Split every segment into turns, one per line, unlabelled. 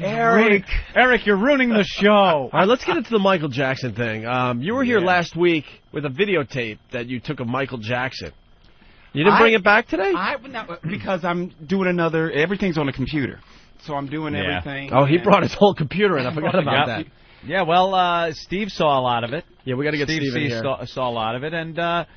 Eric, you're ruining the show.
All right, let's get into the Michael Jackson thing. You were here last week with a videotape that you took of Michael Jackson. You didn't bring it back today?
Because I'm doing another. Everything's on the computer, so I'm doing everything.
Oh, he brought his whole computer in. I forgot about that.
Yeah, well, Steve saw a lot of it.
Yeah, we got to get Steve in here.
Saw a lot of it, and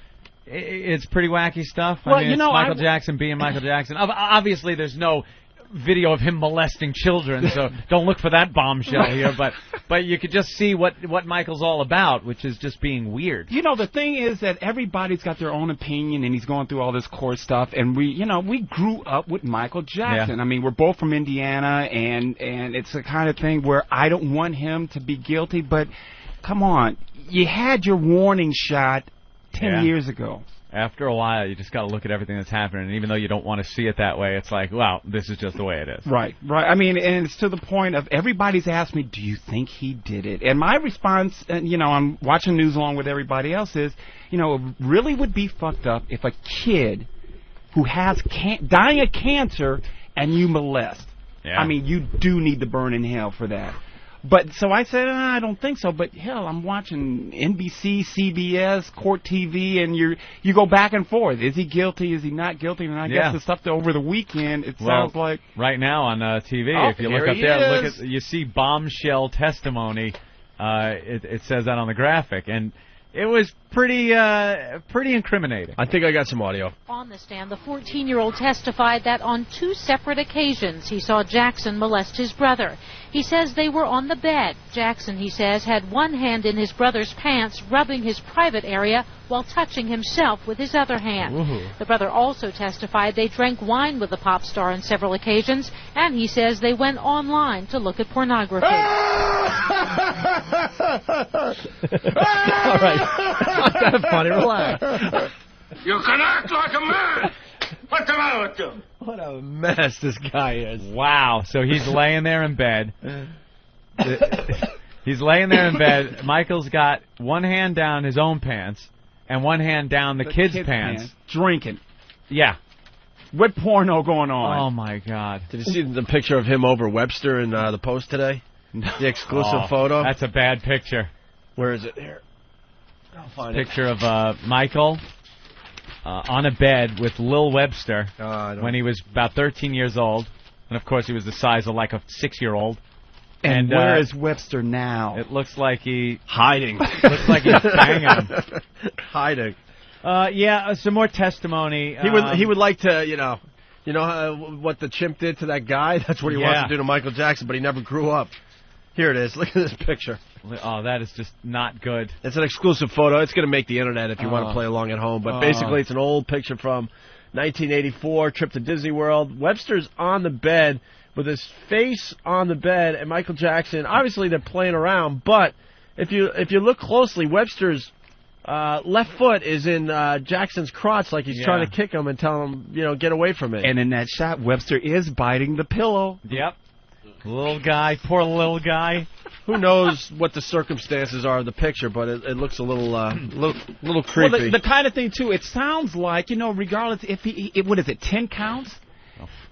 it's pretty wacky stuff.
Well,
I mean, it's Michael Jackson being Michael Jackson. Obviously, there's no video of him molesting children, so don't look for that bombshell here. But you could just see what Michael's all about, which is just being weird.
You know, the thing is that everybody's got their own opinion, and he's going through all this court stuff. And we grew up with Michael Jackson.
Yeah.
I mean, we're both from Indiana, and it's the kind of thing where I don't want him to be guilty. But come on, you had your warning shot 10 years ago.
After a while, you just got to look at everything that's happening, and even though you don't want to see it that way, it's like, wow, this is just the way it is.
Right. I mean, and it's to the point of everybody's asked me, do you think he did it? And my response, I'm watching news along with everybody else, is, it really would be fucked up if a kid who has dying of cancer and you molest.
Yeah.
I mean, you do need to burn in hell for that. But so I said, I don't think so. But hell, I'm watching NBC, CBS, Court TV, and you go back and forth. Is he guilty? Is he not guilty? And I guess the stuff that over the weekend, it sounds like
right now on TV. If you look up there, you see bombshell testimony. It says that on the graphic, and it was pretty incriminating.
I think I got some audio.
On the stand, the 14-year-old testified that on 2 separate occasions he saw Jackson molest his brother. He says they were on the bed. Jackson, he says, had one hand in his brother's pants, rubbing his private area while touching himself with his other hand.
Ooh.
The brother also testified they drank wine with the pop star on several occasions, and he says they went online to look at pornography.
All right. Not that funny. Relax.
You can act like a man. What's the matter with you?
What a mess this guy is.
Wow. So he's laying there in bed. He's laying there in bed. Michael's got one hand down his own pants and one hand down the kid's pants.
Drinking.
Yeah.
What porno going on?
Oh, my God.
Did you see the picture of him over Webster in the Post today? The exclusive photo?
That's a bad picture.
Where is it? Here. I'll find
Picture of Michael on a bed with Lil Webster when he was about 13 years old. And, of course, he was the size of like a 6-year-old.
And where is Webster now?
It looks like he...
Hiding.
Looks like he's banging him.
Hiding.
Some more testimony.
He would like to, what the chimp did to that guy? That's what he wants to do to Michael Jackson, but he never grew up. Here it is. Look at this picture.
Oh, that is just not good.
It's an exclusive photo. It's going to make the internet if you want to play along at home. But basically, it's an old picture from 1984, trip to Disney World. Webster's on the bed with his face on the bed, and Michael Jackson. Obviously, they're playing around, but if you look closely, Webster's left foot is in Jackson's crotch, like he's trying to kick him and tell him, get away from it.
And in that shot, Webster is biting the pillow.
Yep. Little guy, poor little guy.
Who knows what the circumstances are of the picture, but it looks a little creepy.
Well, the kind of thing, too, it sounds like, regardless if what is it, 10 counts?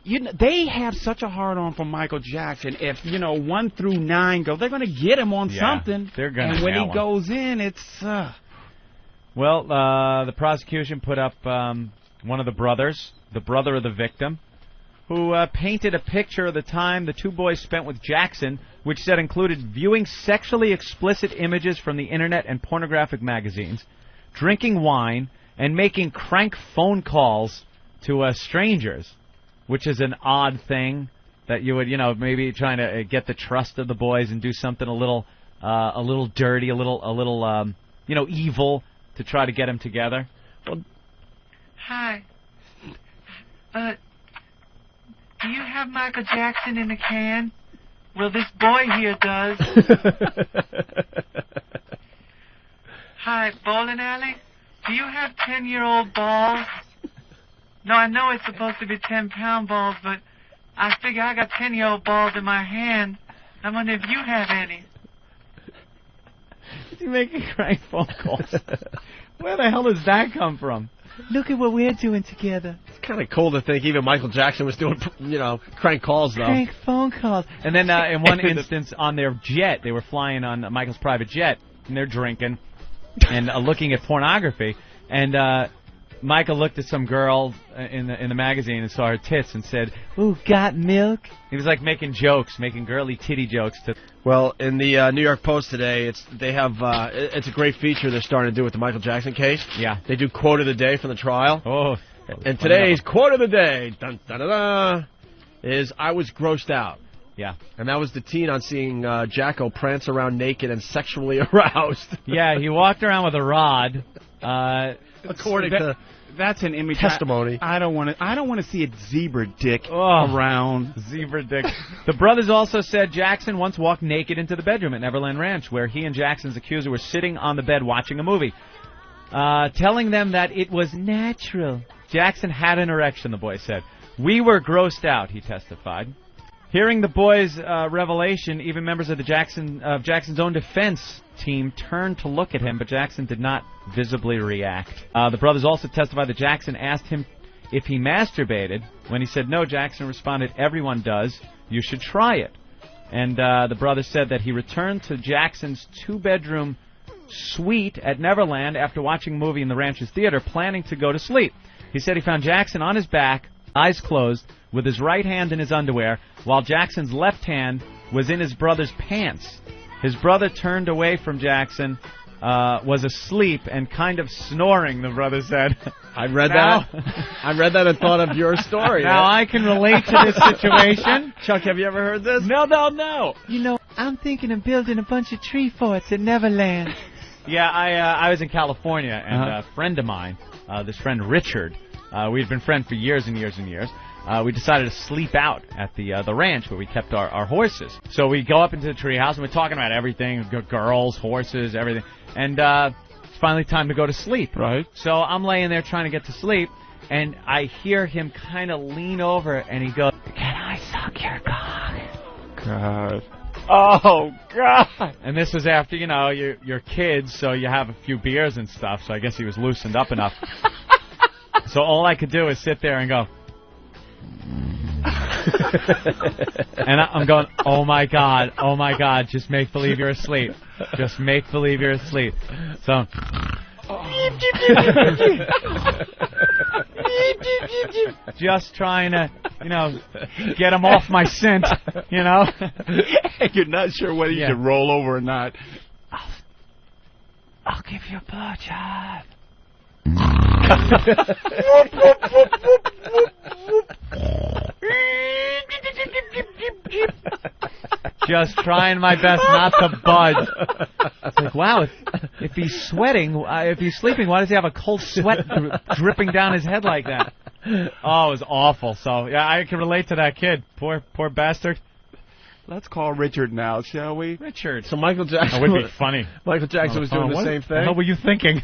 They have such a hard-on for Michael Jackson. If, 1 through 9 go, they're going to get him on something.
They're going to.
And when he goes in, it's...
Well, the prosecution put up one of the brothers, the brother of the victim, who painted a picture of the time the two boys spent with Jackson, which said included viewing sexually explicit images from the internet and pornographic magazines, drinking wine, and making crank phone calls to strangers, which is an odd thing that you would, maybe trying to get the trust of the boys and do something a little dirty, a little evil to try to get them together. Well,
hi. Do you have Michael Jackson in a can? Well, this boy here does. Hi, bowling alley? Do you have 10-year-old balls? No, I know it's supposed to be 10-pound balls, but I figure I got 10-year-old balls in my hand. I wonder if you have any.
Is he making crank phone calls? Where the hell does that come from? Look at what we're doing together.
It's kind of cool to think even Michael Jackson was doing, crank calls, though.
Crank phone calls. And then in one instance on their jet, they were flying on Michael's private jet, and they're drinking and looking at pornography. And Michael looked at some girl in the magazine and saw her tits and said, "Ooh, got milk?" He was like making girly titty jokes.
Well, in the New York Post today, it's a great feature they're starting to do with the Michael Jackson case.
Yeah.
They do quote of the day from the trial.
Oh.
And today's quote of the day, dun, dun, dun, dun, is "I was grossed out."
Yeah.
And that was the teen on seeing Jacko prance around naked and sexually aroused.
Yeah, he walked around with a rod.
According to
that's an image
testimony.
I don't want to see a zebra dick around.
Zebra dick. The brothers also said Jackson once walked naked into the bedroom at Neverland Ranch, where he and Jackson's accuser were sitting on the bed watching a movie, telling them that it was natural. Jackson had an erection, the boy said. "We were grossed out," he testified. Hearing the boys' revelation, even members of Jackson's own defense team turned to look at him, but Jackson did not visibly react. The brothers also testified that Jackson asked him if he masturbated. When he said no, Jackson responded, "Everyone does. You should try it." And the brothers said that he returned to Jackson's two-bedroom suite at Neverland after watching a movie in the ranch's theater, planning to go to sleep. He said he found Jackson on his back, eyes closed, with his right hand in his underwear, while Jackson's left hand was in his brother's pants. His brother turned away from Jackson, was asleep and kind of snoring, the brother said.
I read that. I read that and thought of your story.
Now I can relate to this situation.
Chuck, have you ever heard this?
No.
You know, I'm thinking of building a bunch of tree forts at Neverland.
Yeah, I was in California, and a friend of mine, this friend Richard, we'd been friends for years and years and years. We decided to sleep out at the ranch where we kept our horses. So we go up into the treehouse, and we're talking about everything, girls, horses, everything. And it's finally time to go to sleep.
Right.
So I'm laying there trying to get to sleep, and I hear him kind of lean over, and he goes, "Can I suck your cock?"
God. Oh, God.
And this was after, you're kids, so you have a few beers and stuff, so I guess he was loosened up enough. So all I could do is sit there and go... And I'm going, oh my God, just make believe you're asleep. Just make believe you're asleep. So... just trying to, get him off my scent,
You're not sure whether you should roll over or not.
I'll give you a blowjob.
Just trying my best not to budge. It's like, wow, if he's sweating, if he's sleeping, why does he have a cold sweat dripping down his head like that? Oh, it was awful. So, yeah, I can relate to that kid. Poor bastard.
Let's call Richard now, shall we?
Richard.
So Michael Jackson...
That would be funny.
Michael Jackson was doing the same thing?
What were you thinking?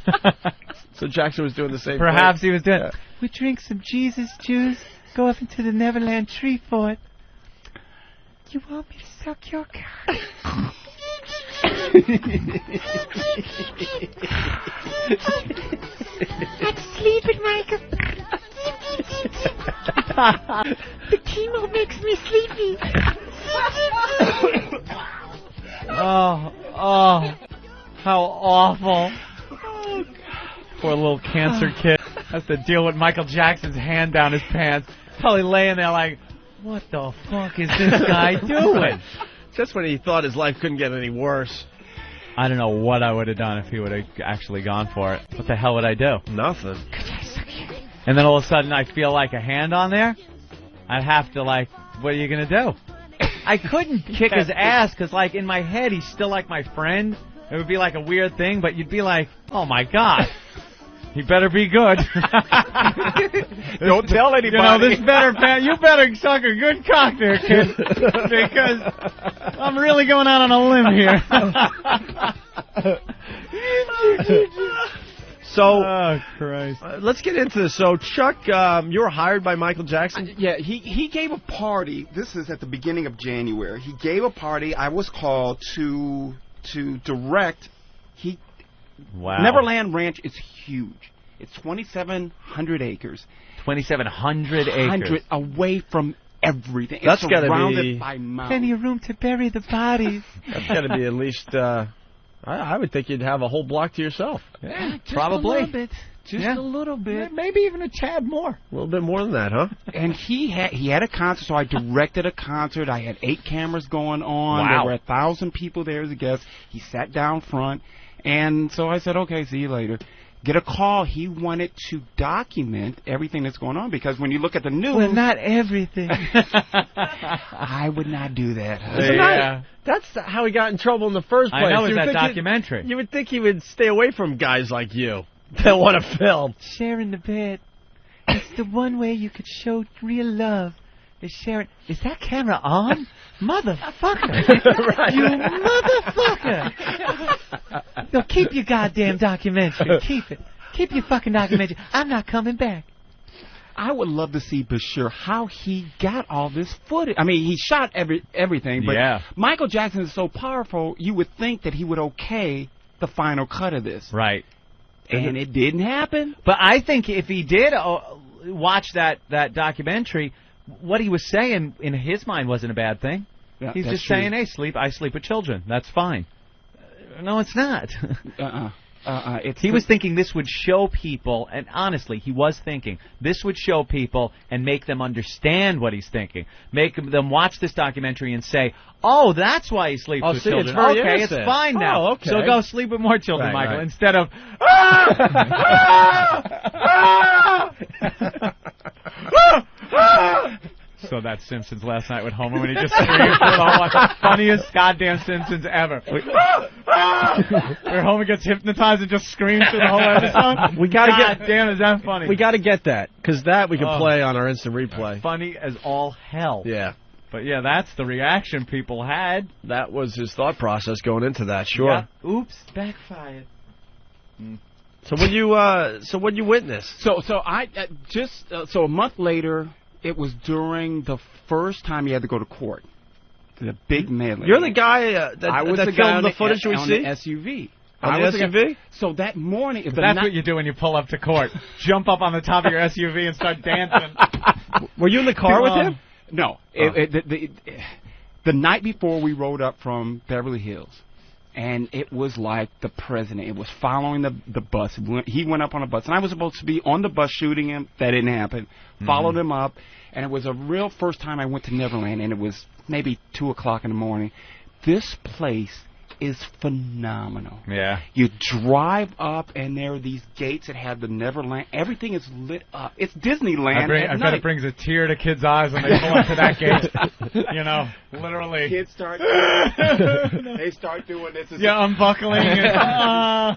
So Jackson was doing the same thing?
Perhaps he was doing... Yeah.
We drink some Jesus juice, go up into the Neverland tree fort. You want me to suck your cock? I'm sleeping, Michael. The chemo makes me sleepy.
Oh, how awful. Poor little cancer kid has to deal with Michael Jackson's hand down his pants. Probably laying there like, what the fuck is this guy doing?
Just when he thought his life couldn't get any worse.
I don't know what I would have done if he would have actually gone for it. What the hell would I do?
Nothing.
And then all of a sudden I feel like a hand on there. I'd have to what are you going to do? I couldn't kick his ass because in my head he's still like my friend. It would be like a weird thing, but you'd be like, oh my God. He better be good.
Don't tell anybody.
You better suck a good cock there, kid. Because I'm really going out on a limb here.
So,
oh, Christ.
Let's get into this. So, Chuck, you were hired by Michael Jackson?
Yeah, he gave a party. This is at the beginning of January. He gave a party. I was called to direct.
Wow.
Neverland Ranch is huge. It's 2,700 acres.
2,700 acres.
100 away from everything.
That's
it's
gotta
surrounded
be
by mountains.
Plenty of room to bury the bodies.
That's got to be at least. I would think you'd have a whole block to yourself.
Yeah,
Just
probably.
a little bit. Just a little bit.
Maybe even a tad more.
A little bit more than that, huh?
And he had a concert, so I directed a concert. I had 8 cameras going on.
Wow.
There were 1,000 people there as a guest. He sat down front, and so I said, okay, see you later. Get a call. He wanted to document everything that's going on, because when you look at the news...
Well, not everything.
I would not do that.
Yeah.
That's how he got in trouble in the first place.
I know, it's
You would
that
think
documentary.
You would think he would stay away from guys like you that want to film.
Sharing the bed. It's the one way you could show real love. Is sharing. Is that camera on? Motherfucker.
Right.
You motherfucker. No, keep your goddamn documentary. Keep it. Keep your fucking documentary. I'm not coming back.
I would love to see Bashir how he got all this footage. I mean, he shot everything, but
Yeah.
Michael Jackson is so powerful, you would think that he would okay the final cut of this.
Right.
And it didn't happen.
But I think if he did watch that documentary, what he was saying in his mind wasn't a bad thing.
Yeah,
He's
that's
just
true.
saying, hey, I sleep with children. That's fine. No, it's not. He was thinking this would show people, and honestly, he was thinking, this would show people and make them understand what he's thinking. Make them watch this documentary and say, oh, that's why he sleeps with
see,
children.
it's very
Okay,
innocent.
it's fine now.
Oh, okay.
So go sleep with more children,
Right,
Michael,
right.
instead of, So that's Simpsons last night with Homer when he just screamed for the whole the funniest goddamn Simpsons ever. Where Homer gets hypnotized and just screams through the whole episode.
We gotta
God
get.
damn, is that funny?
We got to get that, because that we can play on our instant replay.
Funny as all hell.
Yeah,
But yeah, that's the reaction people had.
that was his thought process going into that. Sure.
Yeah. Oops, backfired.
So when you witness?
So I so a month later, it was during the first time he had to go to court. The big mailing.
You're the guy that
I was
that
the guy
filmed
on
the footage we
on
see?
the SUV.
On
I
the
was the guy-
SUV?
So that morning,
That's what you do when you pull up to court. Jump up on the top of your SUV and start dancing.
Were you in the car with him?
No. The night before, we rode up from Beverly Hills, and it was like the president. It was following the bus. He went up on a bus, and I was supposed to be on the bus shooting him. That didn't happen. Followed him up, and it was a real first time I went to Neverland, and it was maybe 2 o'clock in the morning. This place is phenomenal.
Yeah.
You drive up, and there are these gates that have the Neverland. Everything is lit up. It's Disneyland
I
at
bet
night.
it brings a tear to kids' eyes when they pull up to that gate. You know, literally.
Kids start. They start doing this.
Yeah, unbuckling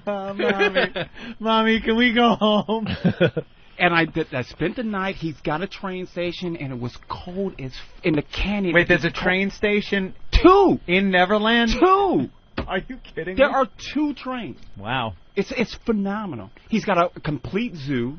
and, mommy, can we go home?
And I spent the night. He's got a train station, and it was cold as in the canyon.
Wait, there's a train station
2
in Neverland?
2.
Are you kidding
There
me?
are 2 trains.
Wow.
It's phenomenal. He's got a complete zoo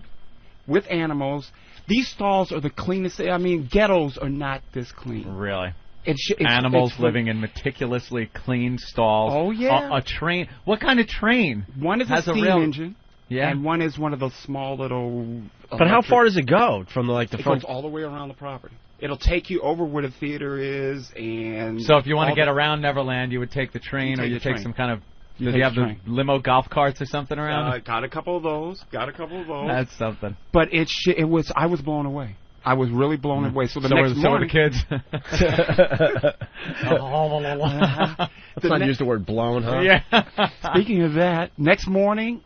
with animals. These stalls are the cleanest. I mean, ghettos are not this clean.
Really?
It's
Animals living in meticulously clean stalls.
Oh, yeah.
A train. What kind of train?
One is
Has
a
a
steam
real-
engine.
Yeah.
And one is one of those small little.
But how far does it go from the
It
front?
goes all the way around the property. It'll take you over where the theater is, and
So if you want to
all
get
the-
around Neverland, you would take the train, or
take
you
the
take
train.
some kind of.
You
Does
take
he have
the
the
train.
limo golf carts or something around?
Got a couple of those.
That's something.
But I was blown away. I was really blown away. So the
So
next
were
morning,
the kids.
Let's not use the word blown, huh?
Yeah.
speaking of that, next morning,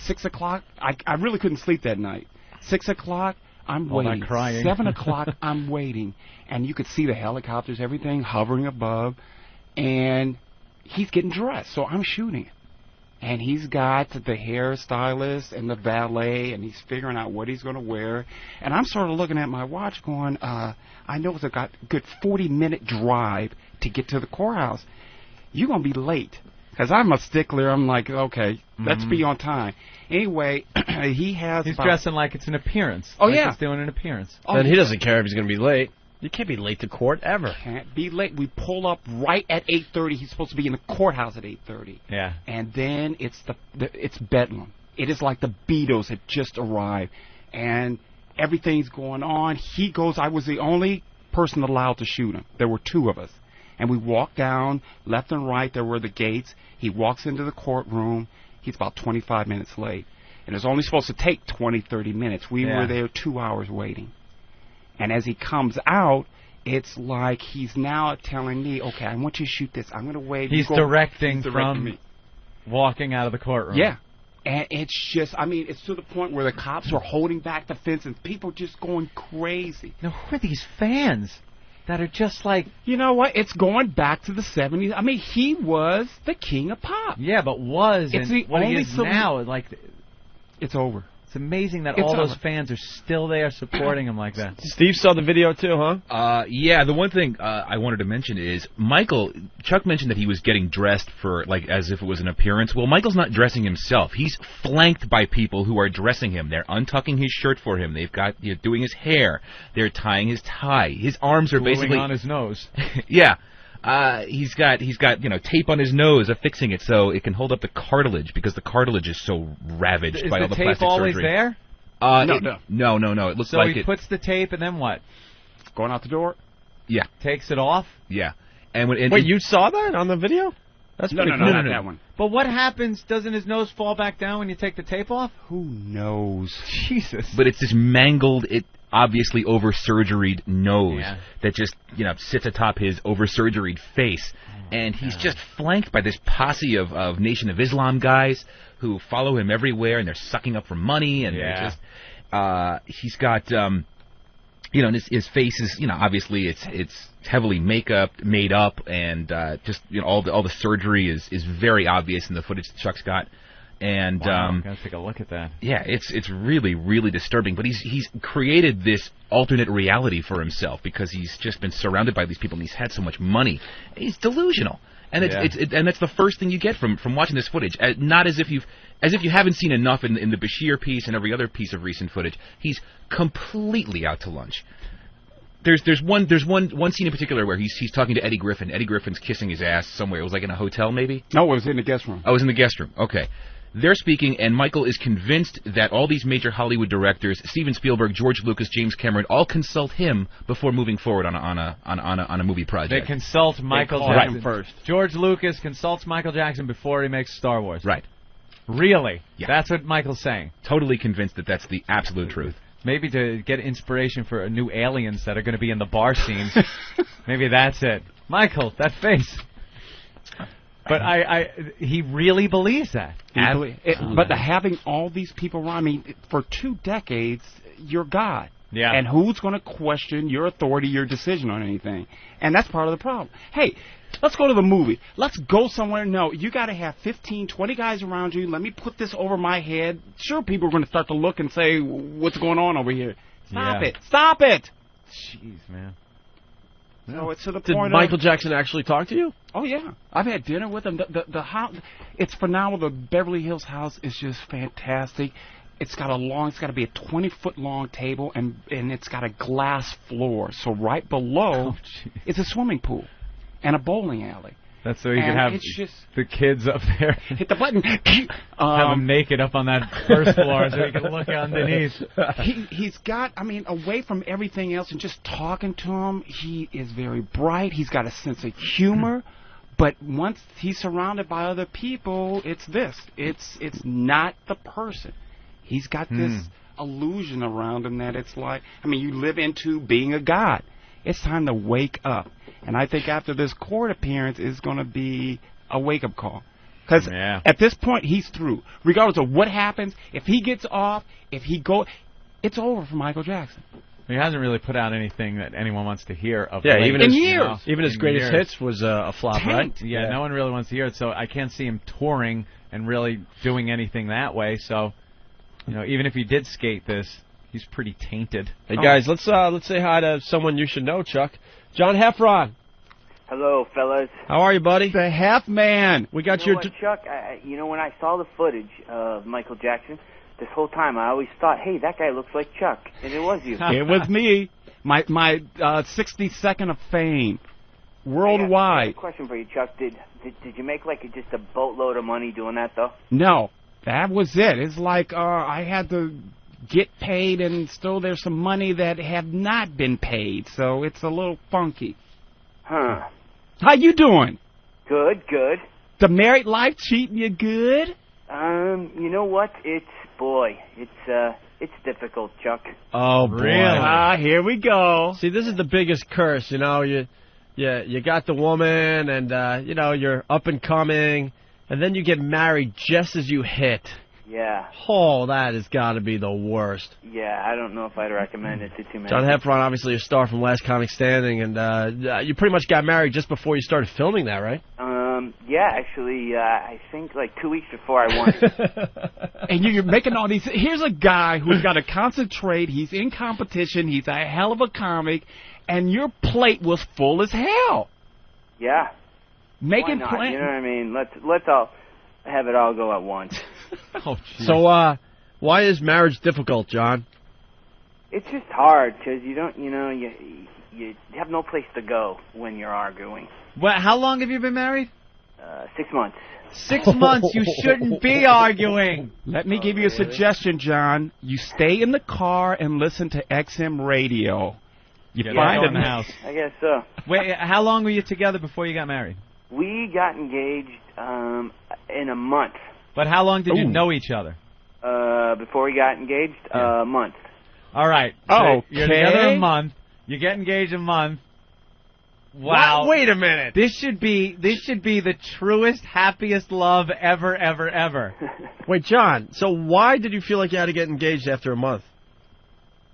6 o'clock. I really couldn't sleep that night. 6 o'clock, I'm
All that
waiting.
crying.
7 o'clock, I'm waiting, and you could see the helicopters, everything hovering above, and he's getting dressed. So I'm shooting it. And he's got the hairstylist and the valet, and he's figuring out what he's going to wear. And I'm sort of looking at my watch going, I know it's a good 40-minute drive to get to the courthouse. You're going to be late. Because I'm a stickler. I'm like, okay, let's be on time. Anyway, he's
dressing like it's an appearance.
Oh,
like
yeah.
He's doing an appearance.
Then he doesn't care if he's going to be late. You can't be late to court ever.
Can't be late. We pull up right at 8:30. He's supposed to be in the courthouse at 8:30.
Yeah.
And then it's it's bedlam. It is like the Beatles had just arrived, and everything's going on. He goes, I was the only person allowed to shoot him. There were 2 of us. And we walked down left and right. There were the gates. He walks into the courtroom. He's about 25 minutes late. And it's only supposed to take 20, 30 minutes. We were there 2 hours waiting. And as he comes out, it's like he's now telling me, okay, I want you to shoot this. I'm going to wait.
He's directing from walking out of the courtroom.
Yeah. And it's just, I mean, it's to the point where the cops are holding back the fence and people just going crazy.
Now, who are these fans that are just like...
You know what? It's going back to the 70s. I mean, he was the king of pop.
Yeah, but was.
It's
and
the
what
only
he is now, like...
It's over.
It's amazing that
It's
all those
over.
fans are still there supporting him like that.
Steve saw the video too, huh?
Yeah, the one thing I wanted to mention is Chuck mentioned that he was getting dressed for, like, as if it was an appearance. Well, Michael's not dressing himself. He's flanked by people who are dressing him. They're untucking his shirt for him. They've got, doing his hair. They're tying his tie. His arms are basically
on his nose.
Yeah. He's got tape on his nose affixing it so it can hold up the cartilage because the cartilage is so ravaged by all the plastic surgery.
Is the tape always there?
No. It looks
so
like
he puts the tape and then what?
Going out the door?
Yeah.
Takes it off?
Yeah.
Wait, you saw that on the video? That's
no, not that one.
But what happens? Doesn't his nose fall back down when you take the tape off?
Who knows?
Jesus.
But it's this mangled, obviously over-surgeried nose that just, sits atop his over-surgeried face. And he's just flanked by this posse of Nation of Islam guys who follow him everywhere, and they're sucking up for money, and they're just... he's got... and his face is, obviously it's heavily made up, and just all the surgery is very obvious in the footage that Chuck's got, and
gotta take a look at that.
Yeah, it's really, really disturbing. But he's created this alternate reality for himself because he's just been surrounded by these people, and he's had so much money. He's delusional, and and that's the first thing you get from watching this footage. Not as if you haven't seen enough in the Bashir piece and every other piece of recent footage. He's completely out to lunch. There's one scene in particular where he's talking to Eddie Griffin. Eddie Griffin's kissing his ass somewhere. It was like in a hotel, maybe?
No, it was in the guest room.
Oh, it was in the guest room. Okay. They're speaking, and Michael is convinced that all these major Hollywood directors, Steven Spielberg, George Lucas, James Cameron, all consult him before moving forward on a movie project.
They consult Michael Jackson first. George Lucas consults Michael Jackson before he makes Star Wars.
Right.
Really?
Yeah.
That's what Michael's saying.
Totally convinced that that's the absolute truth.
Maybe to get inspiration for new aliens that are going to be in the bar scenes. Maybe that's it. Michael, that face. But he really believes that.
But having all these people around, I mean, for 2 decades, you're God.
Yeah.
And who's going to question your authority, your decision on anything? And that's part of the problem. Hey, let's go to the movie. Let's go somewhere. No, you got to have 15, 20 guys around you. Let me put this over my head. Sure, people are going to start to look and say, what's going on over here? Stop it. Stop it.
Jeez, man.
So it's to the
Did
point
Michael Jackson actually talk to you?
Oh, yeah. I've had dinner with him. The house, it's phenomenal. The Beverly Hills house is just fantastic. It's got to be a 20-foot long table, and it's got a glass floor. So right below is a swimming pool and a bowling alley.
That's so you can have the kids up there.
Hit the button.
Have them naked up on that first floor so you can look underneath.
He's got, I mean, away from everything else and just talking to him, he is very bright. He's got a sense of humor. But once he's surrounded by other people, it's this. It's not the person. He's got this illusion around him that it's like, I mean, you live into being a god. It's time to wake up. And I think after this court appearance is going to be a wake-up call. Because at this point, he's through. Regardless of what happens, if he gets off, it's over for Michael Jackson.
He hasn't really put out anything that anyone wants to hear of.
Yeah,
even
his greatest hits was a flop, right?
Yeah, no one really wants to hear it, so I can't see him touring and really doing anything that way. So, even if he did skate this, he's pretty tainted.
Hey guys, let's say hi to someone you should know, Chuck. John Heffron.
Hello, fellas.
How are you, buddy?
The Half Man.
We got
Chuck, when I saw the footage of Michael Jackson, this whole time I always thought, hey, that guy looks like Chuck, and it was you.
It was me. My 60 second of fame worldwide.
I have a question for you, Chuck. Did you make just a boatload of money doing that though?
No. That was it. It's like I had to get paid, and still there's some money that have not been paid, so it's a little funky.
Huh.
How you doing?
Good.
The married life treating you good?
You know what? It's difficult, Chuck.
Oh, boy.
Really? Here we go.
See, this is the biggest curse, you know. You got the woman, and, you know, you're up and coming, and then you get married just as you hit.
Yeah.
Oh, that has got to be the worst.
Yeah, I don't know if I'd recommend it to too many.
John Heffron, obviously a star from Last Comic Standing, and you pretty much got married just before you started filming that, right?
Yeah, actually, I think like 2 weeks before I won it.
And you're making all these... Here's a guy who's got to concentrate. He's in competition. He's a hell of a comic. And your plate was full as hell.
Yeah.
Making
plans.
plans.
You know what I mean? Let's all have it all go at once.
Oh, so, why is marriage difficult, John?
It's just hard because you don't, you have no place to go when you're arguing.
Well, how long have you been married?
6 months.
6 months. You shouldn't be arguing.
Let me give you a suggestion, John. You stay in the car and listen to XM radio. You find
in the house.
I guess so.
Wait, how long were you together before you got married?
We got engaged in a month.
But how long did you know each other?
Before we got engaged, a month.
All right. So you're together a month. You get engaged a month. Wow.
What? Wait a minute.
This should be the truest, happiest love ever.
Wait, John, so why did you feel like you had to get engaged after a month?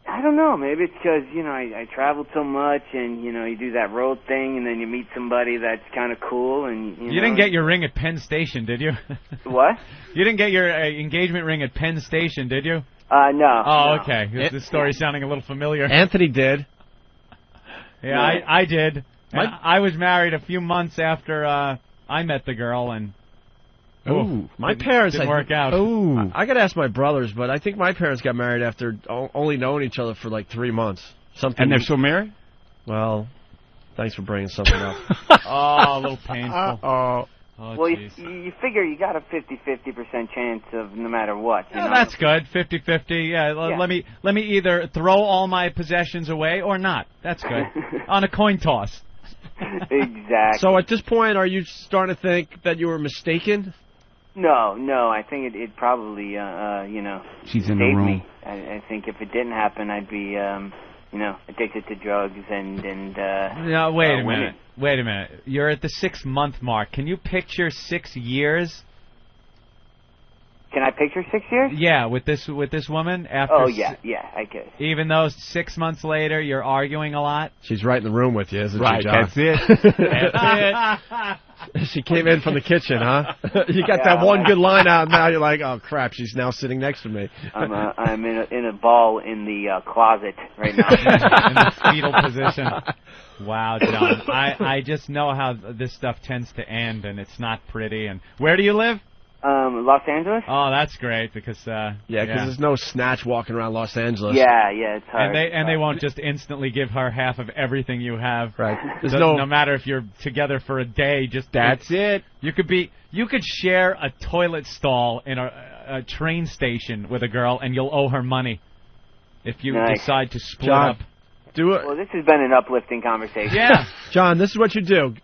I don't know. Maybe it's because, I traveled so much, and, you do that road thing, and then you meet somebody that's kind of cool, and,
You didn't get your ring at Penn Station, did you?
What?
You didn't get your engagement ring at Penn Station, did you?
No.
Oh, okay. This story's sounding a little familiar.
Anthony did.
Yeah, I did. And I was married a few months after I met the girl, and
my parents
didn't work out.
I got to ask my brothers, but I think my parents got married after only knowing each other for like 3 months.
And they're still married?
Well, thanks for bringing something up.
Oh, a little painful.
Well, you figure you got a 50% chance of no matter what. You know?
That's good. 50-50. Yeah, let me either throw all my possessions away or not. That's good. On a coin toss.
Exactly.
So at this point, are you starting to think that you were mistaken?
No. I think it probably,
She's in the room.
Me. I think if it didn't happen, I'd be, addicted to drugs and
No, wait a minute. Wait a minute. You're at the 6 month mark. Can you picture 6 years?
Can I picture 6 years?
Yeah, with this woman after.
Oh yeah, I guess.
Even though 6 months later you're arguing a lot.
She's right in the room with you, isn't she, John?
That's it.
That's it. She came in from the kitchen, huh? You got that one good line out, and now you're like, oh crap, she's now sitting next to me.
I'm in a ball in the closet right now.
In the fetal position. Wow, John. I just know how this stuff tends to end, and it's not pretty. And where do you live?
Los Angeles.
Oh, that's great because
because there's no snatch walking around Los Angeles.
Yeah, it's hard.
And they won't just instantly give her half of everything you have.
Right. There's
no matter if you're together for a day. That's it. You could share a toilet stall in a train station with a girl, and you'll owe her money if you decide to split up.
Do it.
Well, this has been an uplifting conversation.
Yeah,
John, this is what you do.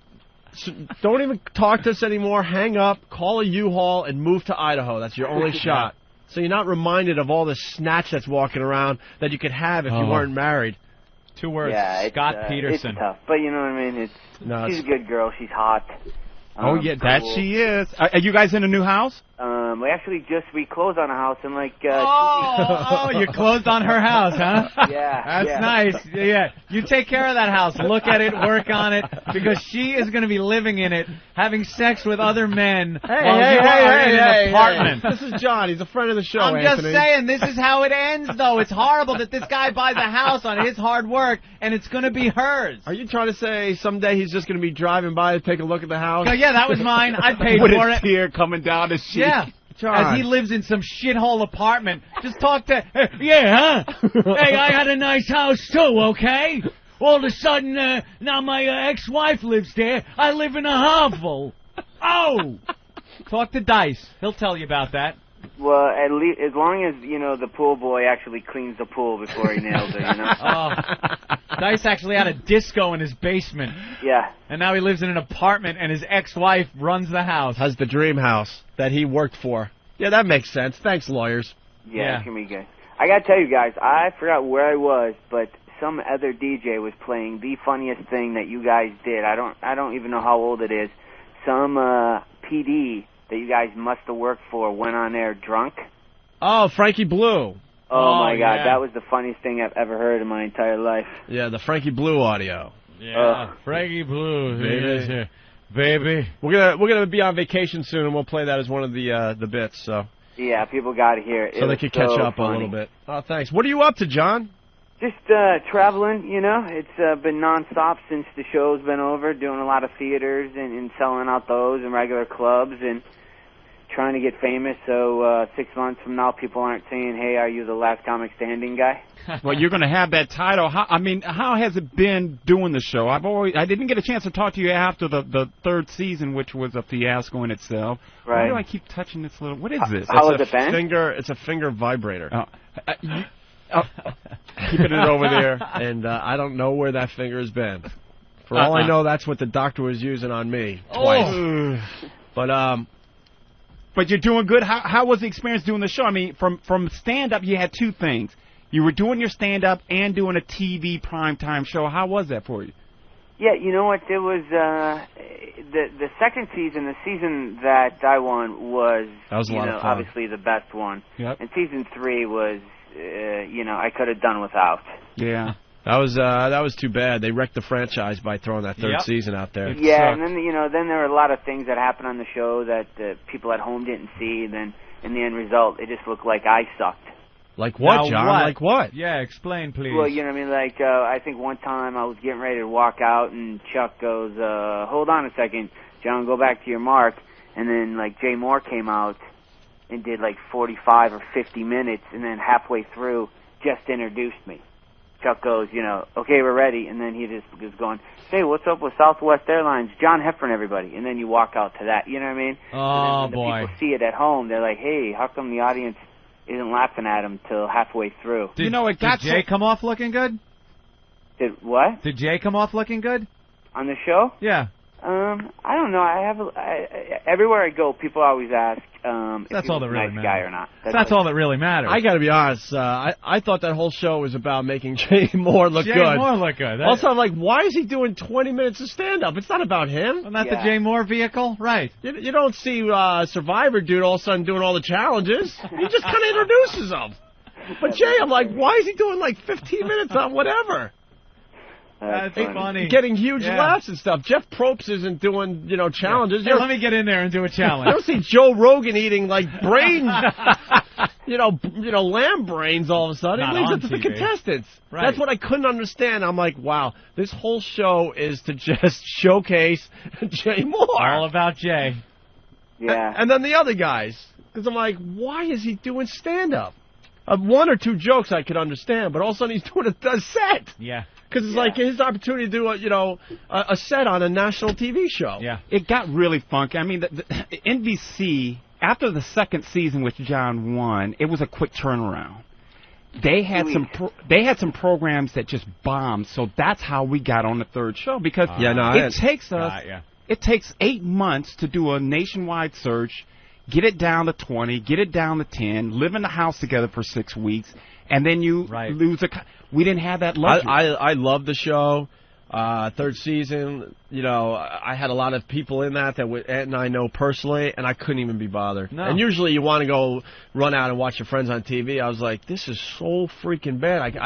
So don't even talk to us anymore. Hang up, call a U-Haul, and move to Idaho. That's your only shot. So you're not reminded of all the snatch that's walking around that you could have if you weren't married.
2 words.
Yeah,
Scott Peterson.
It's tough, but you know what I mean. She's a good girl. She's hot.
She is. Are you guys in a new house?
We closed on a house in like.
You closed on her house, huh?
Yeah.
That's nice. Yeah, you take care of that house. Look at it, work on it, because she is going to be living in it, having sex with other men while you are in an apartment.
This is John. He's a friend of the show.
I'm
Anthony.
just saying, this is how it ends, though. It's horrible that this guy buys a house on his hard work, and it's going to be hers.
Are you trying to say someday he's just going to be driving by to take a look at the house?
Yeah, that was mine. I paid
with
for
his
it.
tear coming down his cheek.
Yeah.
John.
As he lives in some shithole apartment. Just talk to... Hey, I had a nice house, too, okay? All of a sudden, now my ex-wife lives there. I live in a hovel. Oh! Talk to Dice. He'll tell you about that.
Well, at least as long as the pool boy actually cleans the pool before he nails it,
Oh, Dice actually had a disco in his basement.
Yeah.
And now he lives in an apartment, and his ex-wife runs the house.
Has the dream house that he worked for. Yeah, that makes sense. Thanks, lawyers.
Yeah, it's gonna be good. I gotta tell you guys, I forgot where I was, but some other DJ was playing the funniest thing that you guys did. I don't even know how old it is. Some PD that you guys must have worked for went on air drunk.
Oh, Frankie Blue.
Oh my God, that was the funniest thing I've ever heard in my entire life.
Yeah, the Frankie Blue audio.
Yeah, Frankie Blue,
baby.
Baby.
We're gonna be on vacation soon, and we'll play that as one of the bits. So
yeah, people got to hear it.
So they could catch up a little bit. Oh, thanks. What are you up to, John?
Just traveling, It's been nonstop since the show's been over, doing a lot of theaters and selling out those and regular clubs and trying to get famous so 6 months from now people aren't saying, hey, are you the last comic standing guy?
Well, you're going to have that title. How has it been doing the show? I didn't get a chance to talk to you after the third season, which was a fiasco in itself.
Right.
Why do I keep touching this little... What is this?
How has it been?
It's a finger vibrator.
Keeping it over there.
And I don't know where that finger has been. For all I know, that's what the doctor was using on me twice.
But you're doing good. How was the experience doing the show? I mean, from stand-up, you had two things. You were doing your stand-up and doing a TV primetime show. How was that for you?
Yeah, you know what? There was the second season, the season that I won was
a lot of fun.
Obviously the best one.
Yep.
And season 3 was, I could have done without.
Yeah.
That was too bad. They wrecked the franchise by throwing that third season out there.
Yeah, and then then there were a lot of things that happened on the show that people at home didn't see. And then in the end result, it just looked like I sucked.
Like what,
now
John?
What?
Like what?
Yeah, explain, please.
Well, you know what I mean? Like, I think one time I was getting ready to walk out, and Chuck goes, hold on a second, John, go back to your mark. And then, like, Jay Moore came out and did, like, 45 or 50 minutes, and then halfway through just introduced me. Chuck goes, okay, we're ready. And then he just was going, hey, what's up with Southwest Airlines? John Heffron, everybody. And then you walk out to that, you know what I mean?
Oh,
and then
boy.
People see it at home. They're like, hey, how come the audience isn't laughing at him till halfway through?
Did Jay come off looking good?
Did what?
Did Jay come off looking good?
On the show?
Yeah.
I don't know. Everywhere I go, people always ask if he's
all that
a
really
nice
matters.
guy or not.
That's all that really matters.
I got to be honest. I thought that whole show was about making Jay Moore look good.
Jay Moore look good.
Also, I'm like, why is he doing 20 minutes of stand-up? It's not about him.
Isn't that the Jay Moore vehicle? Right.
You don't see Survivor dude all of a sudden doing all the challenges. He just kind of introduces them. But Jay, I'm like, why is he doing like 15 minutes on whatever?
That's funny.
Getting huge laughs and stuff. Jeff Probst isn't doing, challenges.
Hey, let me get in there and do a challenge.
You don't see Joe Rogan eating like brain, lamb brains all of a sudden.
Not
he leaves
on
it to the
TV.
contestants.
Right.
That's what I couldn't understand. I'm like, wow, this whole show is to just showcase Jay Moore.
All about Jay.
Yeah.
And then the other guys. Because I'm like, why is he doing stand-up? One or two jokes I could understand, but all of a sudden he's doing a set.
Yeah.
Because it's like his opportunity to do a set on a national TV show.
Yeah.
It got really funky. I mean, the NBC, after the second season, which John won, it was a quick turnaround. They had some programs that just bombed, so that's how we got on the third show. Because it takes 8 months to do a nationwide search, get it down to 20, get it down to 10, live in the house together for 6 weeks, and then you lose a... We didn't have that luxury.
I love the show. Third season, I had a lot of people in that Ed and I know personally, and I couldn't even be bothered.
No.
And usually you want to go run out and watch your friends on TV. I was like, this is so freaking bad.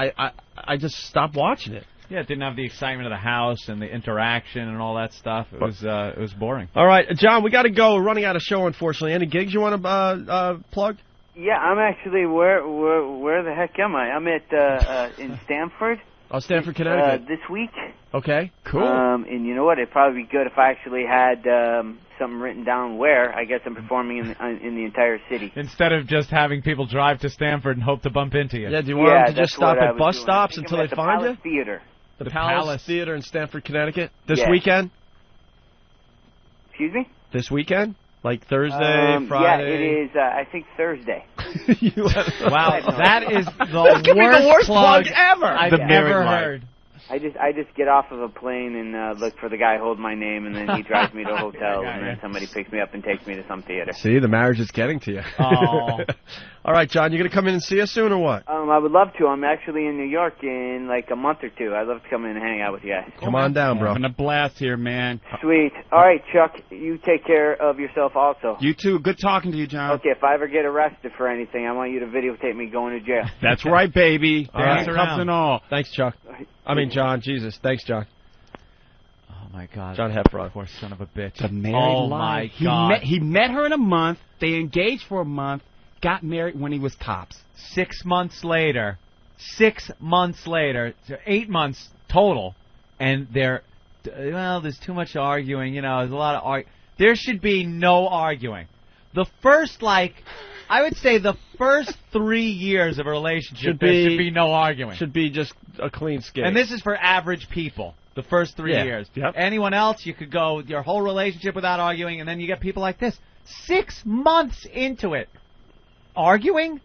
I just stopped watching it.
Yeah, it didn't have the excitement of the house and the interaction and all that stuff. It was boring.
All right, John, we got to go. We're running out of show, unfortunately. Any gigs you want to plug?
Yeah, I'm actually where the heck am I? I'm at in Stamford.
Oh, Stamford, Connecticut.
This week.
Okay, cool.
And you know what? It'd probably be good if I actually had something written down where. I guess I'm performing in the entire city.
Instead of just having people drive to Stamford and hope to bump into you.
Yeah, do you want them to just stop at bus stops until they find you?
Theater.
The Palace Theater in Stamford, Connecticut. This
Yeah.
weekend?
Excuse me?
This weekend? Like Thursday, Friday?
Yeah, it is, I think Thursday.
Wow, that is
This could be the worst plug ever.
I've ever heard.
I just get off of a plane and look for the guy holding my name, and then he drives me to a hotel, and then somebody picks me up and takes me to some theater.
See, the marriage is getting to you.
Oh.
All right, John, you going to come in and see us soon or what?
I would love to. I'm actually in New York in like a month or two. I'd love to come in and hang out with you guys.
Come on down, bro.
Having a blast here, man.
Sweet. All right, Chuck, you take care of yourself also.
You too. Good talking to you, John.
Okay, if I ever get arrested for anything, I want you to videotape me going to jail.
That's right, baby.
All right.
Cups and all.
Thanks, Chuck. I mean, John. Jesus. Thanks, John.
Oh, my God.
John Heffron.
Poor son of a bitch.
The married
life.
My God. He met her in a month. They engaged for a month. Got married when he was tops.
6 months later. 6 months later. So 8 months total. And there's too much arguing. You know, there's a lot of arguing. There should be no arguing. The first, I would say the first 3 years of a relationship, there should be no arguing.
Should be just a clean skate.
And this is for average people, the first 3 years.
Yep.
Anyone else, you could go your whole relationship without arguing, and then you get people like this. 6 months into it. Arguing?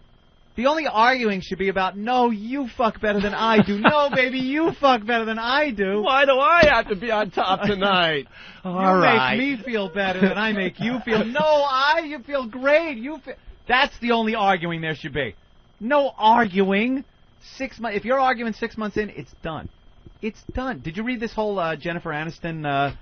The only arguing should be about, no, you fuck better than I do. No, baby, you fuck better than I do.
Why do I have to be on top tonight?
You make me feel better than I make you feel. No, you feel great. That's the only arguing there should be. No arguing. 6 months. If you're arguing 6 months in, it's done. It's done. Did you read this whole Jennifer Aniston,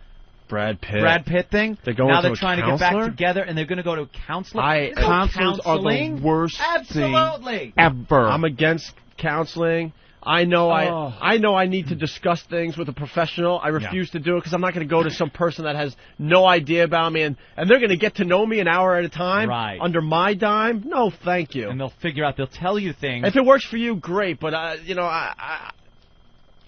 Brad Pitt
thing?
They're going
now
to
they're trying to get back together, and they're going to go to a counselor.
Counselors are the worst
Absolutely.
thing ever.
I'm against counseling. I know I need to discuss things with a professional. I refuse to do it because I'm not going to go to some person that has no idea about me, and they're going to get to know me an hour at a time under my dime. No, thank you.
And they'll tell you things.
If it works for you, great, but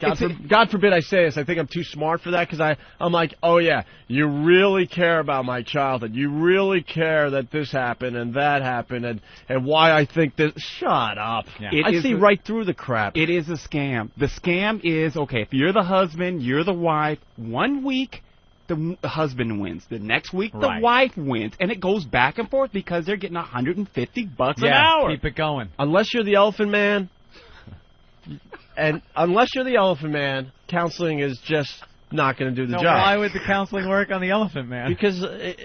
God forbid I say this. I think I'm too smart for that because I'm like, oh, yeah, you really care about my childhood. You really care that this happened and that happened and why I think this. Shut up. Yeah. I see right through the crap.
It is a scam. The scam is, okay, if you're the husband, you're the wife, 1 week the husband wins. The next week the wife wins. And it goes back and forth because they're getting $150 an hour.
Keep it going.
Unless you're the Elephant Man. And unless you're the Elephant Man, counseling is just not going to do the job.
Why would the counseling work on the Elephant Man?
Because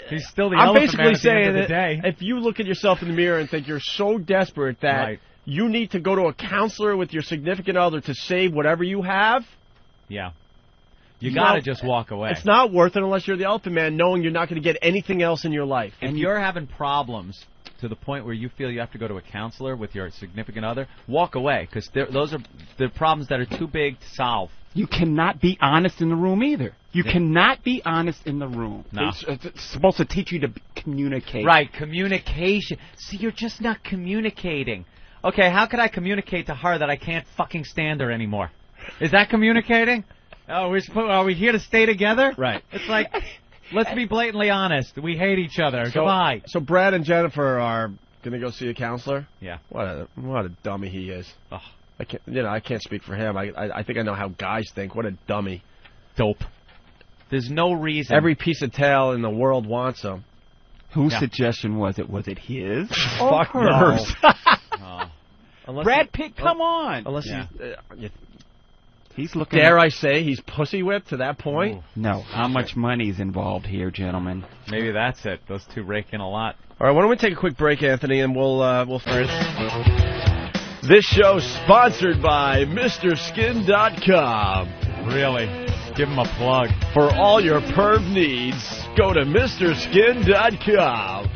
he's still the
I'm
Elephant Man
basically
at the end of the
saying
day.
If you look at yourself in the mirror and think you're so desperate that you need to go to a counselor with your significant other to save whatever you have,
you got to just walk away.
It's not worth it unless you're the Elephant Man, knowing you're not going to get anything else in your life.
If you're having problems to the point where you feel you have to go to a counselor with your significant other, walk away, because those are the problems that are too big to solve.
You cannot be honest in the room either. You cannot be honest in the room.
No.
It's supposed to teach you to communicate.
Right, communication. See, you're just not communicating. Okay, how could I communicate to her that I can't fucking stand her anymore? Is that communicating? Oh, are we here to stay together?
Right.
It's like, let's be blatantly honest. We hate each other. Goodbye.
So Brad and Jennifer are going to go see a counselor?
Yeah.
What a dummy he is.
Oh.
I can't speak for him. I think I know how guys think. What a dummy.
Dope. There's no reason.
Every piece of tail in the world wants him.
Whose suggestion was it? Was it his?
Fuck hers.
Brad Pitt, come on.
Unless
he's looking.
Dare I say he's pussy whipped to that point?
Ooh. No. How much money's involved here, gentlemen?
Maybe that's it. Those two rake in a lot.
All right, why don't we take a quick break, Anthony, and we'll first. This show's sponsored by MrSkin.com.
Really? Give him a plug.
For all your perv needs, go to MrSkin.com.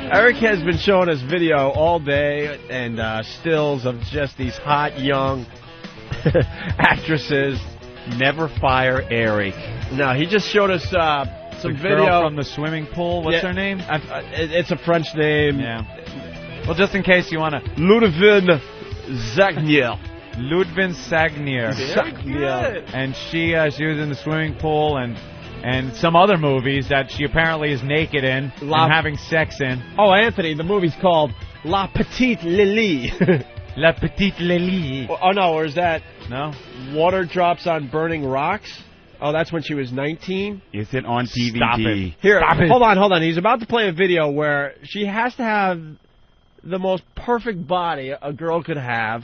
Eric has been showing us video all day and stills of just these hot, young actresses.
Never fire Eric.
No, he just showed us some video.
Girl from the swimming pool. What's her name?
It's a French name.
Yeah. Well, just in case you want to.
Ludwig Sagnier.
Ludwig Sagnier. And she was in the swimming pool and some other movies that she apparently is naked in and having sex in.
Oh, Anthony, the movie's called La Petite Lily.
La Petite Lily.
Oh, no, or is that...
No?
Water Drops on Burning Rocks? Oh, that's when she was 19?
Is it on DVD?
Stop it.
Here,
Stop it.
hold on. He's about to play a video where she has to have the most perfect body a girl could have.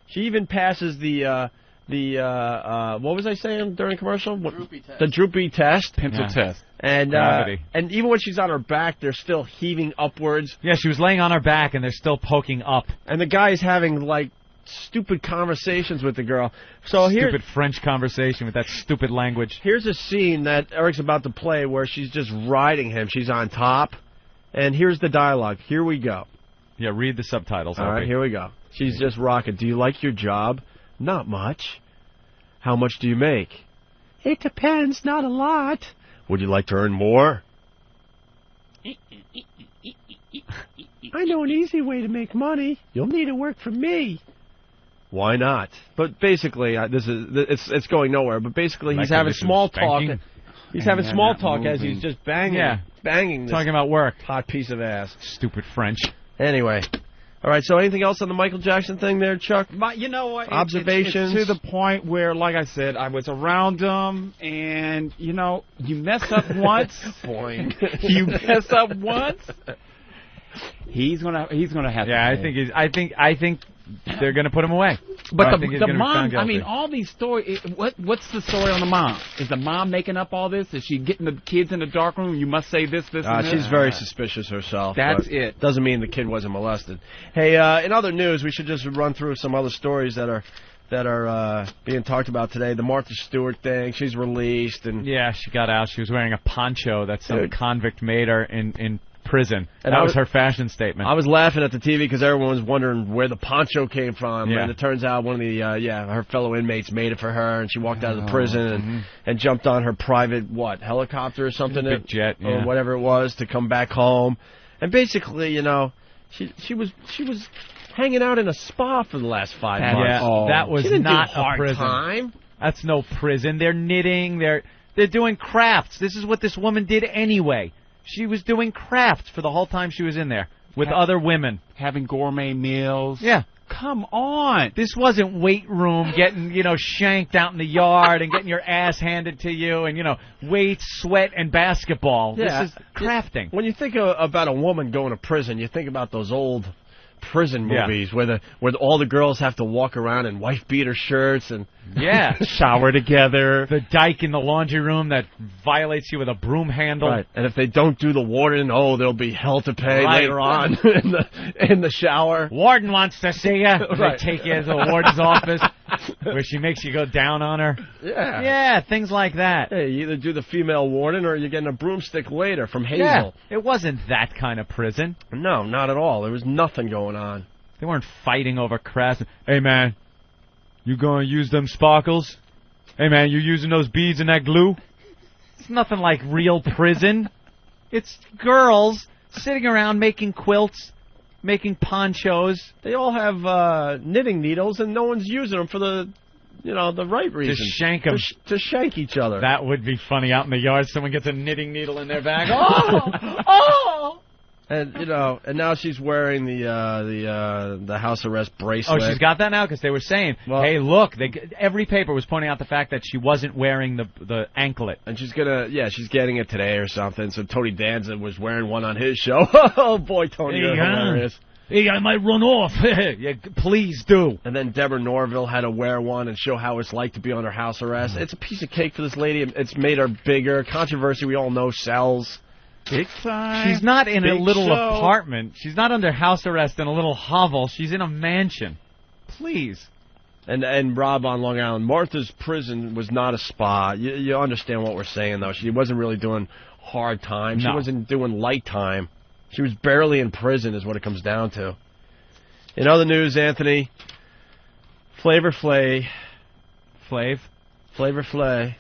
She even passes the what was I saying during commercial?
Droopy test.
The droopy test.
Pencil test.
And and even when she's on her back, they're still heaving upwards.
Yeah, she was laying on her back, and they're still poking up.
And the guy's having, like, stupid conversations with the girl. So
Stupid French conversation with that stupid language.
Here's a scene that Eric's about to play where she's just riding him. She's on top. And here's the dialogue. Here we go.
Yeah, read the subtitles.
All right, here we go. She's just rocking. Do you like your job? Not much. How much do you make? It depends, not a lot. Would you like to earn more? I know an easy way to make money. You'll need to work for me. Why not? But basically, it's going nowhere. But basically, he's having small talk. He's having small talk as he's just banging this
talking about work.
hot piece of ass.
Stupid French.
Anyway. All right, so anything else on the Michael Jackson thing there, Chuck?
You know what?
Observations?
It's to the point where, like I said, I was around him, and, you know, you mess up once. You mess up once. He's gonna have to.
Yeah, I think they're gonna put him away.
But the mom, I mean, all these stories. What's the story on the mom? Is the mom making up all this? Is she getting the kids in the dark room? You must say this, and this.
She's very suspicious herself.
That's it.
Doesn't mean the kid wasn't molested. Hey, in other news, we should just run through some other stories that are being talked about today. The Martha Steward thing. She's released, and
yeah, she got out. She was wearing a poncho that some convict made her in prison.
And
that was her fashion statement.
I was laughing at the TV because everyone was wondering where the poncho came from.
Yeah.
And it turns out one of the her fellow inmates made it for her, and she walked out of the prison and jumped on her private helicopter or something,
big jet,
or whatever it was, to come back home. And basically, you know, she was hanging out in a spa for the last 5 months.
Yeah, that was not a prison.
Time.
That's no prison. They're knitting. They're doing crafts. This is what this woman did anyway. She was doing crafts for the whole time she was in there with other women.
Having gourmet meals.
Yeah.
Come on.
This wasn't weight room getting, shanked out in the yard and getting your ass handed to you and, weights, sweat, and basketball.
Yeah.
This is crafting.
When you think about a woman going to prison, you think about those old prison movies where all the girls have to walk around in wife-beater shirts and
shower together.
The dyke in the laundry room that violates you with a broom handle.
Right. And if they don't do the warden, there'll be hell to pay later on in the shower.
Warden wants to see you. They take you to the warden's office where she makes you go down on her.
Yeah.
Yeah, things like that.
Hey, you either do the female warden or you're getting a broomstick later from Hazel.
Yeah, it wasn't that kind of prison.
No, not at all. There was nothing going on.
They weren't fighting over crafts. Hey, man, you gonna use them sparkles? Hey, man, you using those beads and that glue? It's nothing like real prison. It's girls sitting around making quilts, making ponchos.
They all have knitting needles, and no one's using them for the right reason.
To shank them.
To shank each other.
That would be funny out in the yard. Someone gets a knitting needle in their bag. Oh!
And and now she's wearing the house arrest bracelet.
Oh, she's got that now because they were saying, hey, look, every paper was pointing out the fact that she wasn't wearing the anklet,
and she's getting it today or something. So Tony Danza was wearing one on his show. Oh boy, Tony, you're hilarious.
Hey, I might run off. Yeah, please do.
And then Deborah Norville had to wear one and show how it's like to be under house arrest. It's a piece of cake for this lady. It's made her bigger. Controversy we all know sells.
Big time.
She's not in a little apartment. She's not under house arrest in a little hovel. She's in a mansion. Please.
And Rob on Long Island, Martha's prison was not a spa. You understand what we're saying, though. She wasn't really doing hard time. She wasn't doing light time. She was barely in prison is what it comes down to. In other news, Anthony, Flavor Flav. Flavor Flav.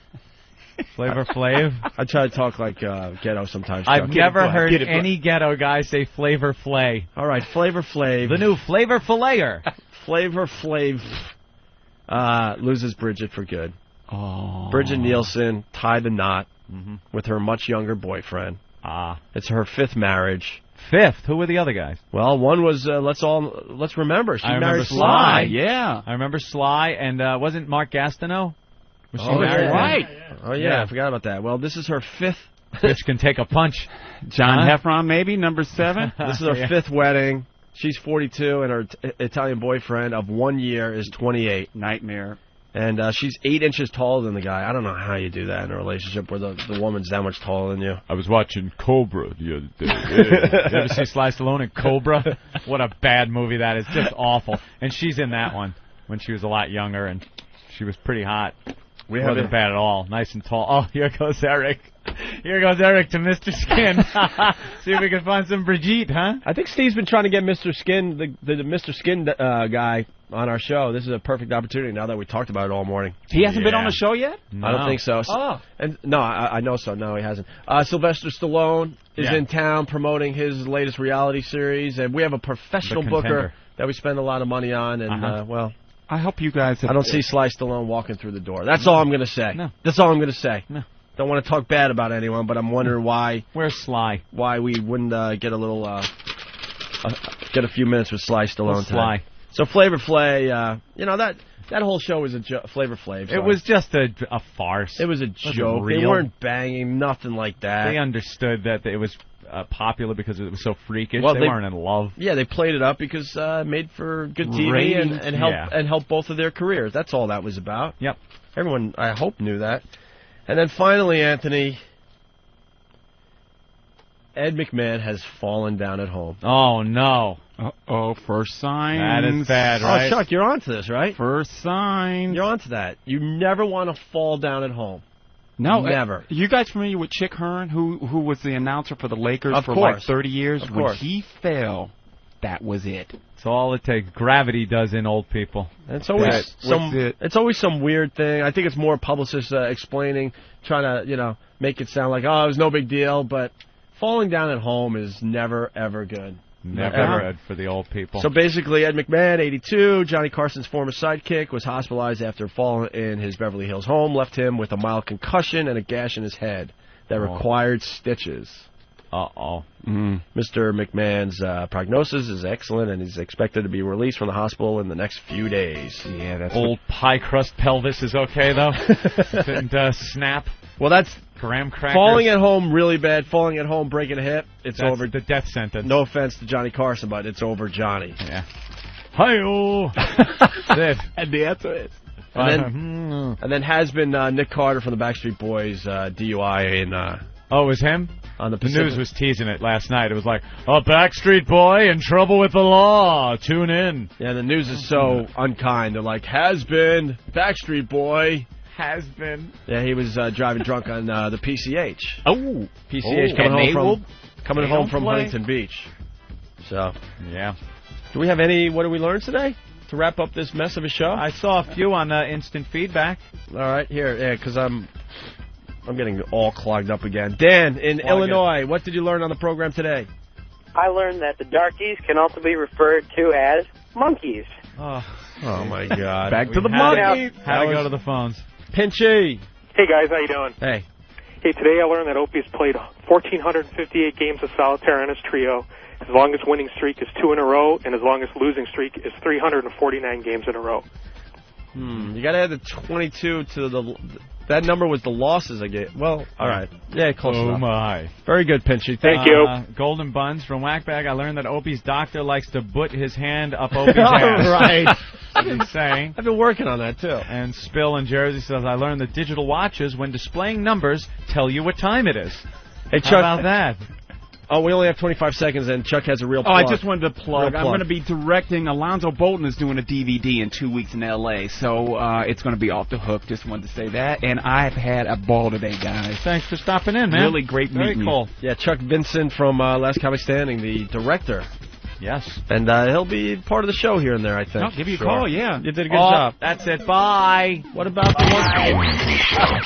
I try to talk like ghetto sometimes.
I've never heard any ghetto guy say Flavor Flav.
All right, Flavor Flav.
The new Flavor Fillayer.
Flavor Flav loses Brigitte for good.
Oh.
Brigitte Nielsen tied the knot with her much younger boyfriend. It's her 5th marriage.
5th? Who were the other guys?
Well, one was, let's remember. She married
Sly.
Yeah.
I remember Sly, and wasn't Mark Gastineau? Was she
Oh,
married?
right.
Oh, yeah, I forgot about that. Well, this is her 5th.
Bitch can take a punch.
John
Huh?
Heffron, maybe, number 7.
This is her 5th wedding. She's 42, and her Italian boyfriend of 1 year is 28.
Nightmare.
And she's 8 inches taller than the guy. I don't know how you do that in a relationship where the woman's that much taller than you.
I was watching Cobra the other day. Yeah. You ever see Sly Stallone in Cobra? What a bad movie that is. Just awful. And she's in that one when she was a lot younger, and she was pretty hot.
We
wasn't bad at all. Nice and tall. Oh, here goes Eric. Here goes Eric to Mr. Skin. See if we can find some Brigitte, huh?
I think Steve's been trying to get Mr. Skin, the Mr. Skin guy, on our show. This is a perfect opportunity now that we talked about it all morning.
He hasn't been on the show yet?
No. I don't think so.
Oh.
And no, I know so. No, he hasn't. Sylvester Stallone is in town promoting his latest reality series, and we have a professional booker that we spend a lot of money on, and, well...
I hope you guys have...
I don't see Sly Stallone walking through the door. That's all I'm going to say.
No.
That's all I'm going to say.
No.
Don't want to talk bad about anyone, but I'm wondering why...
Where's Sly?
Why we wouldn't get a little... get a few minutes with Sly Stallone
Sly.
today. So Flavor Flav, that whole show was a Flavor Flav.
It was just a farce.
It was a joke. They weren't banging, nothing like that.
They understood that it was popular because it was so freakish.
Well,
they weren't in love.
Yeah, they played it up because it made for good TV and helped both of their careers. That's all that was about.
Yep.
Everyone, I hope, knew that. And then finally, Anthony, Ed McMahon has fallen down at home.
Oh, no.
Uh-oh, first sign.
That is bad, right?
Oh, Chuck, you're on to this, right?
First sign.
You're on to that. You never want to fall down at home.
No,
never.
You guys familiar with Chick Hearn, who was the announcer for the Lakers
of
for
course.
like 30 years?
Of
when
course.
he fell, that was it.
It's all it takes. Gravity does in old people.
And it's always it's always some weird thing. I think it's more publicists explaining, trying to make it sound like it was no big deal. But falling down at home is never ever good.
Never good for the old people.
So basically, Ed McMahon, 82, Johnny Carson's former sidekick, was hospitalized after falling in his Beverly Hills home, left him with a mild concussion and a gash in his head that required stitches.
Uh-oh.
Mr. McMahon's prognosis is excellent, and he's expected to be released from the hospital in the next few days.
Yeah, that's
old pie crust pelvis is okay, though? Didn't snap?
Well, that's...
Graham crackers.
Falling at home really bad. Falling at home, breaking a hip. That's over.
The death sentence.
No offense to Johnny Carson, but it's over Johnny.
Yeah. Hi-oh. That's it.
And the answer is.
And then has been Nick Carter from the Backstreet Boys DUI in...
Oh, it was him?
On the
news was teasing it last night. It was like, a Backstreet Boy in trouble with the law. Tune in.
Yeah, the news is so unkind. They're like, has been Backstreet Boy.
Has been.
Yeah, he was driving drunk on the PCH.
Oh.
PCH coming home from Huntington Beach. So.
Yeah.
Do we have any, what did we learn today? To wrap up this mess of a show?
I saw a few on instant feedback.
All right, here, because I'm getting all clogged up again. Dan, in Illinois, what did you learn on the program today?
I learned that the darkies can also be referred to as monkeys.
Oh my God.
Back to the monkeys.
How to go to the phones.
Pinchy.
Hey, guys, how you doing?
Hey.
Hey, today I learned that Opie's played 1,458 games of solitaire on his trio. His longest winning streak is 2 in a row, and his longest losing streak is 349 games in a row.
You got to add the 22 to the... That number was the losses I gave. Well, all right. Yeah, close enough.
Oh, my.
Very good, Pinchy.
Thank you.
Golden Buns from Whackbag. I learned that Opie's doctor likes to put his hand up Opie's ass.
Right.
That's what he's saying.
I've been working on that, too.
And Spill in Jersey says, I learned that digital watches, when displaying numbers, tell you what time it is.
Hey, Chuck.
How about that?
Oh, we only have 25 seconds, and Chuck has a real plug.
I just wanted to plug. I'm going to be directing. Alonzo Bolton is doing a DVD in 2 weeks in L.A., so it's going to be off the hook. Just wanted to say that. And I've had a ball today, guys.
Thanks for stopping in, man.
Really great meeting you.
Very cool.
Yeah, Chuck Vinson from Last Comic Standing, the director.
Yes.
And he'll be part of the show here and there, I think.
I'll give you a call, yeah.
You did a good job.
That's it. Bye.
What about the one...